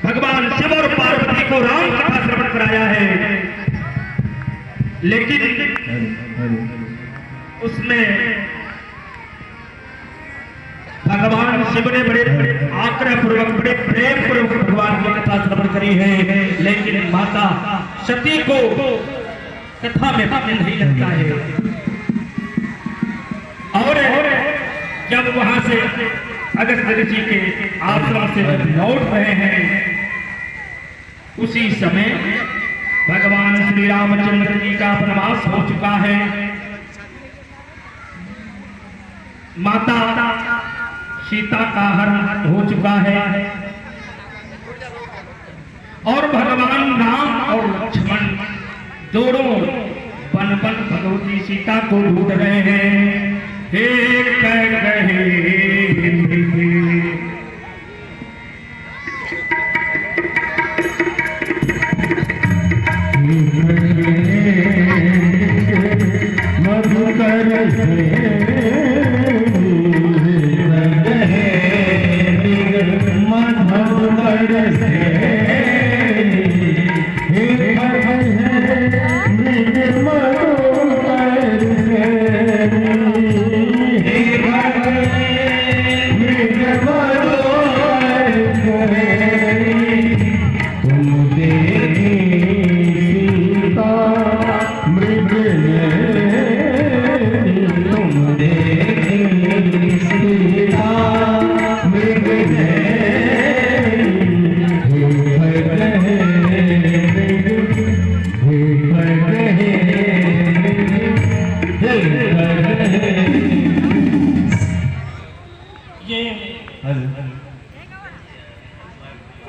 भगवान शिव और पार्वती को राम कथा श्रवण कराया है, लेकिन उसमें भगवान शिव ने बड़े आग्रह पूर्वक, बड़े प्रेम पूर्वक भगवान की कथा श्रवण करी है, लेकिन माता सती को कथा में मन नहीं लगता है। और जब वहां से अगस्त्य ऋषि के आश्रम से लौट रहे हैं, उसी समय भगवान श्री रामचंद्र जी का वनवास हो चुका है। माता सीता का हरण हो चुका है और भगवान राम और लक्ष्मण दोनों वन वन भगवती सीता को ढूंढ रहे हैं। हे कह गए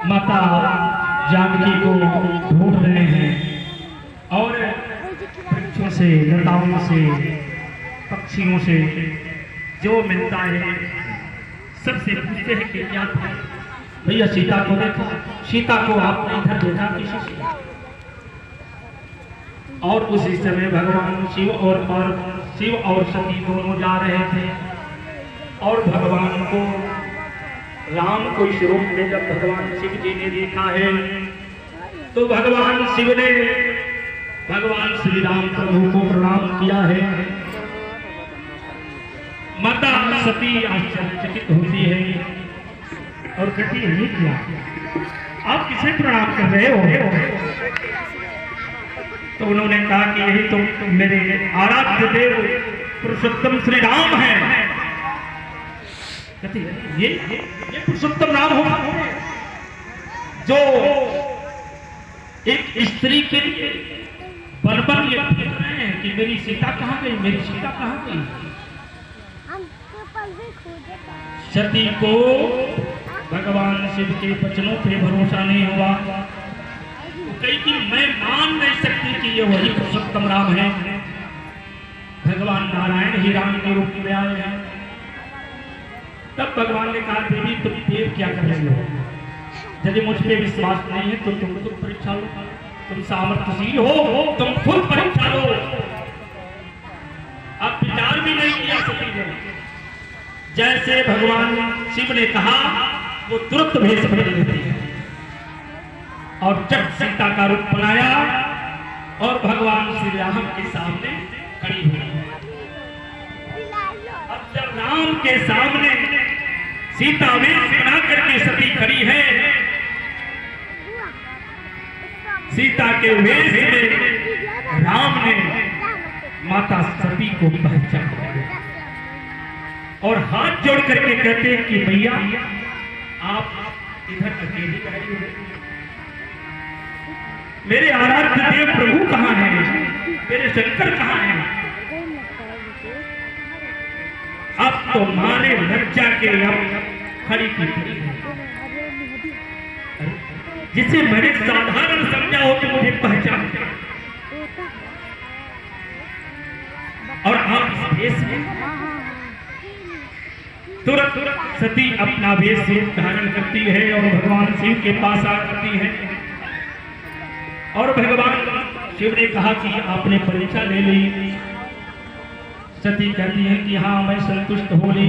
माता जानकी को ढूंढ रहे हैं और वृक्षों से, लताओं से, पक्षियों से जो मिलता है सबसे पूछते हैं कि क्या था भैया, सीता को देखो, सीता को आपने इधर देखा किसी से? और उसी समय भगवान शिव और सती दोनों जा रहे थे और भगवान को, राम को इस रूप में जब भगवान शिव जी ने देखा है तो भगवान शिव ने भगवान श्री राम प्रभु को प्रणाम किया है। माता सती आश्चर्यचकित होती है और कहती है, क्या आप किसे प्रणाम कर रहे हो? तो उन्होंने कहा कि यही तो मेरे आराध्य देव पुरुषोत्तम श्री राम हैं। कहती है, ये पुरुषोत्तम राम हो जो एक स्त्री के लिए बन ये फिर रहे हैं कि मेरी सीता कहाँ गई, मेरी सीता कहाँ गई। सती को भगवान शिव के वचनों पे भरोसा नहीं हुआ, कही कि मैं मान नहीं सकती कि ये वही पुरुषोत्तम राम है। भगवान नारायण ही राम के रूप में आए हैं। तब भगवान ने कहा, देवी तुम देव क्या कर रही हो? यदि मुझ पे विश्वास नहीं है तो तुम परीक्षा लो, तुम सामर्थ्यशील हो, तुम खुद परीक्षा लो। अब विचार भी नहीं किया सती ने, जैसे भगवान शिव ने कहा वो तुरंत भेष बदल लेती है और जब सीता का रूप बनाया और भगवान श्री राम के सामने खड़ी हुई। अब जब राम के सामने सीता वेश बना करके सती खड़ी है, सीता के वेश में राम ने माता सती को पहचाना और हाथ जोड़ करके कहते हैं कि भैया आप इधर अकेली खड़ी हो, मेरे आराध्य देव प्रभु कहाँ हैं, मेरे शंकर कहाँ हैं? अब तो मारे लज्जा के अब खड़ी की खड़ी है। जिसे मैंने साधारण समझा हो तो मुझे पहचान और आप इस भेष में तुरंत सती अपना वेश धारण करती है और भगवान शिव के पास आ जाती है। और भगवान शिव ने कहा कि आपने परीक्षा ले ली। सती कहती है कि हाँ मैं संतुष्ट हो ली।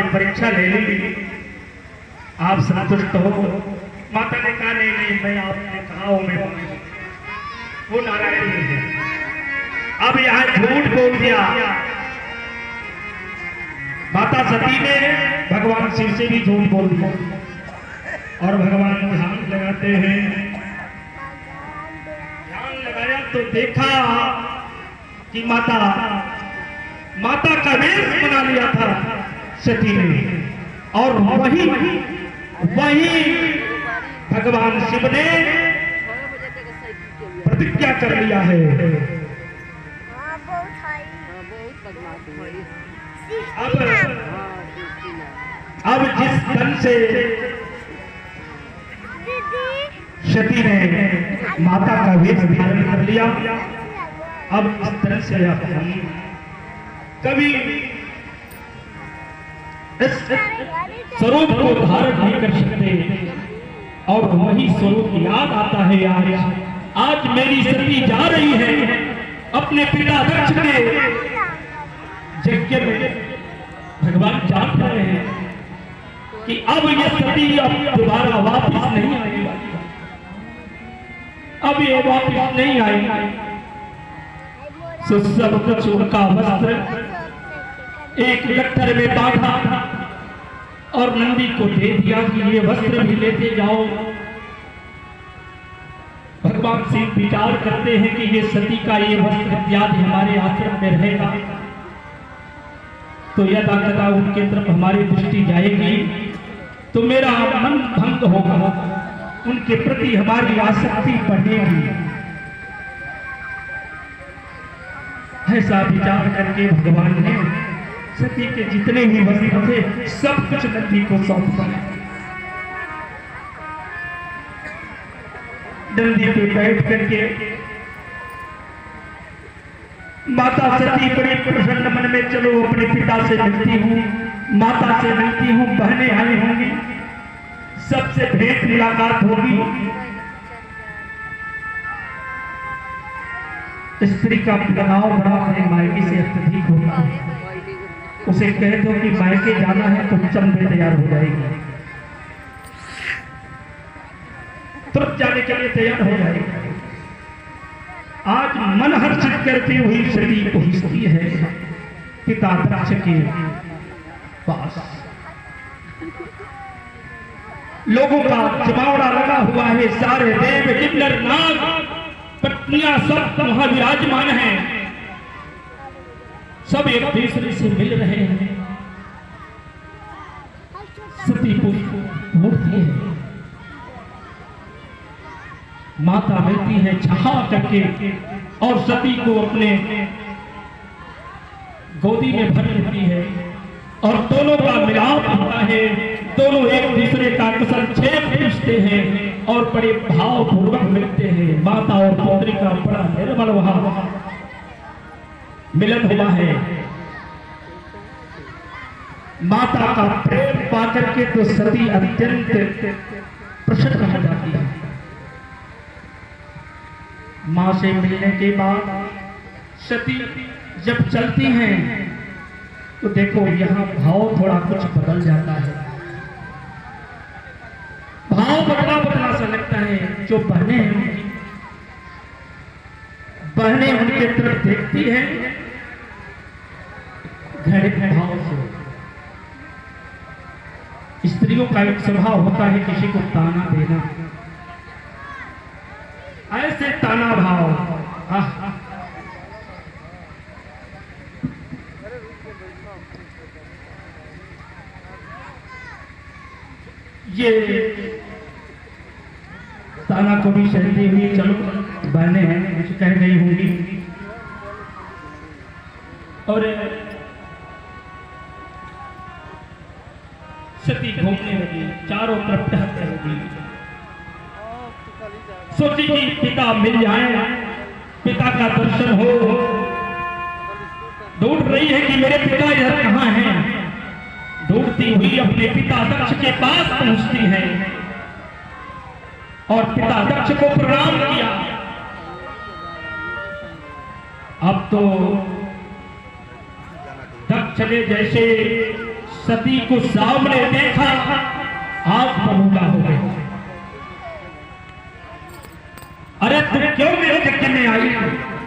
परीक्षा ले ली, आप संतुष्ट हो? माता ने कहा नहीं नहीं, मैं आपने कहा हूं मैं वो नारायण है। अब यहाँ झूठ बोल दिया। माता सती ने भगवान शिव से भी झूठ बोल दिया और भगवान ध्यान लगाते हैं। ध्यान लगाया तो देखा कि माता का वेश बना लिया था सती ने, और वही भगवान शिव ने प्रतिज्ञा कर लिया है। अब जिस धन से सती ने माता का वेश धारण कर लिया, अब इस तरह से अब हम कभी इस स्वरूप को धारण नहीं कर सकते, और वही स्वरूप याद आता है। आज मेरी सती जा रही है अपने पिता दक्ष के यज्ञ में। भगवान जान रहे हैं कि अब ये सती अब दोबारा वापस नहीं आएगी, अब ये वापस नहीं आएगी। तो सब कुछ उनका वस्त्र एक गट्ठर में बांधा और नंदी को दे दिया कि ये वस्त्र भी लेते जाओ। भगवान शिव विचार करते हैं कि ये सती का ये वस्त्र इत्यादि हमारे आश्रम में रहेगा तो यदा कदा उनके तरफ हमारी दृष्टि जाएगी तो मेरा मन भंग होगा, उनके प्रति हमारी आसक्ति बढ़ेगी। ऐसा विचार करके भगवान ने सती के जितने भी वस्त्र थे सब कुछ नंदी को सौंप दिया। नंदी पे बैठ करके माता सती बड़ी प्रसन्न मन में, चलो अपने पिता से मिलती हूँ, माता से मिलती हूँ, बहनें आई होंगी, सबसे भेंट मुलाकात होगी। स्त्री का लगाव बड़ा अपने मायके से अत्यधिक होता है। उसे कह दो कि मायके जाना है तो चंदे तैयार हो जाएगी, तुरंत जाने के लिए तैयार हो जाएगी। आज मन हर्षित करती हुई सती पहुंचती है पिता दक्ष के पास। लोगों का जमावड़ा लगा हुआ है, सारे देव किन्नर नाग पत्नियां सब वहां विराजमान हैं, सब एक दूसरे से मिल रहे हैं। सती मूर्ति है, माता मिलती है छहा करके और सती को अपने गोदी में भर लेती है और दोनों का मिलाप होता है। दोनों एक दूसरे का कुशल क्षेम पूछते हैं और बड़े भावपूर्वक मिलते हैं। माता और पुत्री का बड़ा निर्मल वहां मिलन हुआ है। माता का प्रेम पाकर के तो सती अत्यंत प्रसन्न हो जाती है। मां से मिलने के बाद सती जब चलती हैं तो देखो यहाँ भाव थोड़ा कुछ बदल जाता है, भाव बदला बदला सा लगता है। जो बहनें हैं उनकी, बहनें उनके तरफ देखती हैं घड़े भाव से। स्त्रियों का एक स्वभाव होता है किसी को ताना देना, ऐसे ताना भाव। ये ताना को भी सहती हुई, चलो बहनें हैं कुछ कह गई होंगी, और सती घूमने लगी, चारों तरफ टहलने लगी। सोची कि पिता मिल जाए, पिता का दर्शन हो। ढूंढ रही है कि मेरे पिता इधर कहाँ हैं। ढूंढती हुई अपने पिता दक्ष के पास पहुंचती है और पिता दक्ष को प्रणाम किया। अब तो दक्ष ने जैसे सती को सामने देखा, आग बबूला हो गई। अरे तुम क्यों मेरे यज्ञ में आई?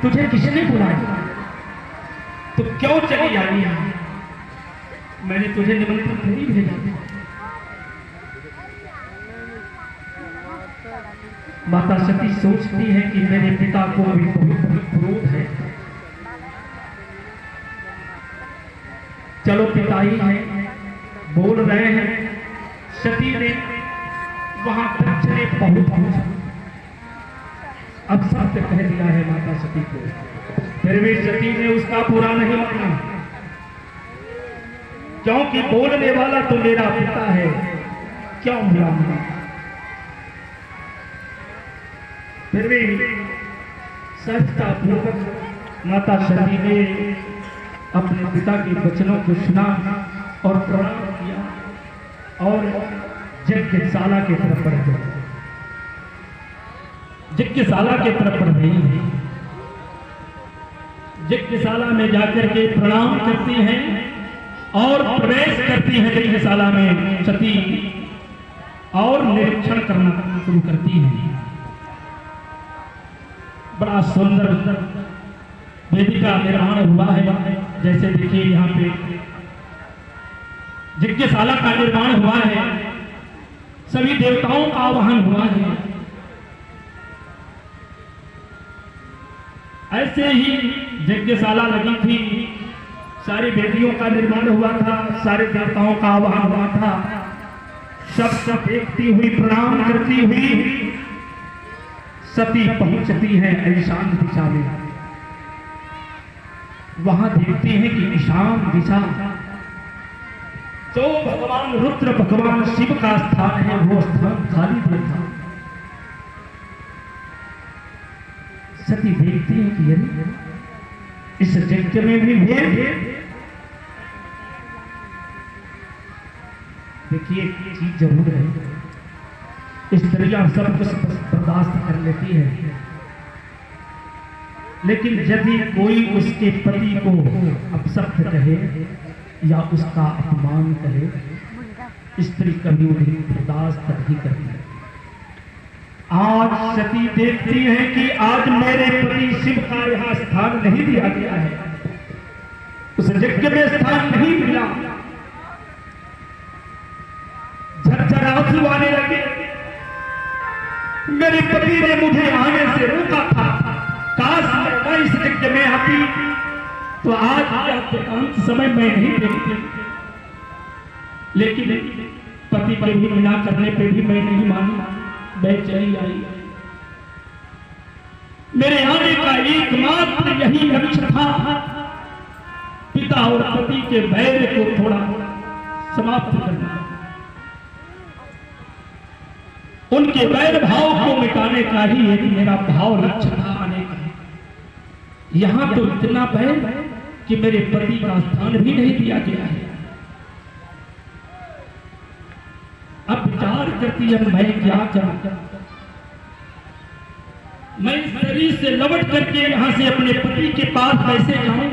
तुझे किसने बुलाया? तुम क्यों चली आई है? मैंने तुझे निमंत्रण नहीं भेजा। माता सती सोचती है कि मेरे पिता को भी बहुत क्रोध है। चलो पिता ही है, बोल रहे हैं। सती ने वहां पहुंचने बहुत अब सत्य कह दिया है माता सती को, फिर भी सती ने उसका पूरा नहीं माना, क्योंकि बोलने वाला तो मेरा पिता है, क्यों बुरा माना। फिर भी सहजता पूर्वक माता सती ने अपने पिता के वचनों को सुना और प्रणाम किया और यज्ञशाला की तरफ बढ़ गए। यज्ञशाला की तरफ बढ़ गई। यज्ञशाला में जाकर के प्रणाम करती हैं और प्रवेश करती है यज्ञशाला में सती और निरीक्षण करना शुरू करती है। बड़ा सुंदर वेदिका निर्माण हुआ है। जैसे देखिए यहाँ पे यज्ञशाला का निर्माण हुआ है, सभी देवताओं का आवाहन हुआ है। ऐसे ही यज्ञशाला लगी थी, सारी वेदियों का निर्माण हुआ था, सारे देवताओं का आवाहन हुआ था। सब देखती हुई प्रणाम करती हुई सती पहुंचती है ईशान दिशा में। वहां देखते हैं कि ईशान दिशा जो भगवान रुद्र भगवान शिव का स्थान है, वो स्थान खाली था। सती देखती है कि यदि इस यज्ञ में भी भेद, देखिए एक चीज जरूर है, स्त्रियां सब कुछ बर्दाश्त कर लेती है, लेकिन यदि कोई उसके पति को अपशब्द कहे या उसका अपमान करे, स्त्री कभी उन्हें बर्दाश्त नहीं करती। आज सती देखती है कि आज मेरे पति शिव का यहाँ स्थान नहीं दिया गया है, उस यज्ञ में स्थान नहीं मिला। झरझर आंसू आने लगे। मेरे पति ने मुझे आने से रोका था, काश मैं इस यज्ञ में आती तो आज अंत समय मैं नहीं देखती, लेकिन पति के भी मना करने पे भी मैं नहीं मानी, मैं चली आई। मेरे आने का एकमात्र यही लक्ष्य था, पिता और पति के बैर को थोड़ा समाप्त करना, उनके बैर भाव को मिटाने का ही यही मेरा भाव लक्ष्य था आने का। यहां तो इतना बैर कि मेरे पति का स्थान भी नहीं दिया गया है। अब विचार करती है मैं क्या करूं, मैं शरीर से लौट करके यहां से अपने पति के पास कैसे जाऊं,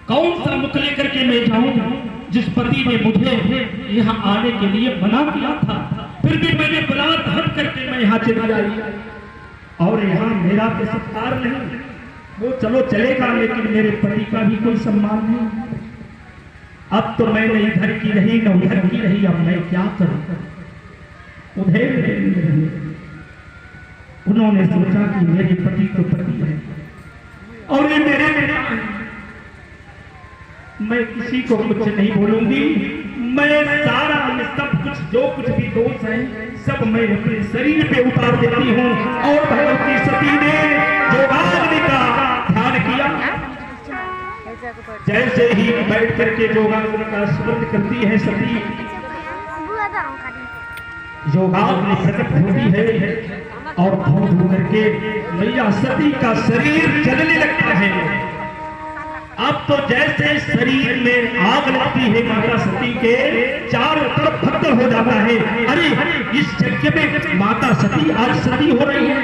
कौन सा मुख लेकर के मैं जाऊं जिस पति ने मुझे यहाँ आने के लिए मना किया था, फिर भी मैंने बलात्कार करके मैं यहाँ चली आई और यहाँ मेरा तो सत्कार नहीं, वो चलो चलेगा लेकिन मेरे पति का भी कोई सम्मान नहीं। अब तो मैं न इधर की रही न उधर की रही, अब मैं क्या करूं। उधर उन्होंने सोचा कि मेरे पति तो पति है और ये मेरे बेटा है, मैं किसी को कुछ नहीं बोलूंगी, मैं सारा ये सब कुछ जो कुछ भी दोष है सब मैं अपने शरीर पे उतार देती हूँ। और भगवती सती ने जोगाग्नि का ध्यान किया, जैसे ही बैठ करके योगाग्नि का स्मरण करती है सती, योगाग्नि प्रकट होती है और धो धो करके मैया सती का शरीर जलने लगता है। अब तो जैसे शरीर में आग लगती है माता सती के, चारों तरफ भक्तर हो जाता है। अरे इस यज्ञ में माता सती आज सती हो रही है।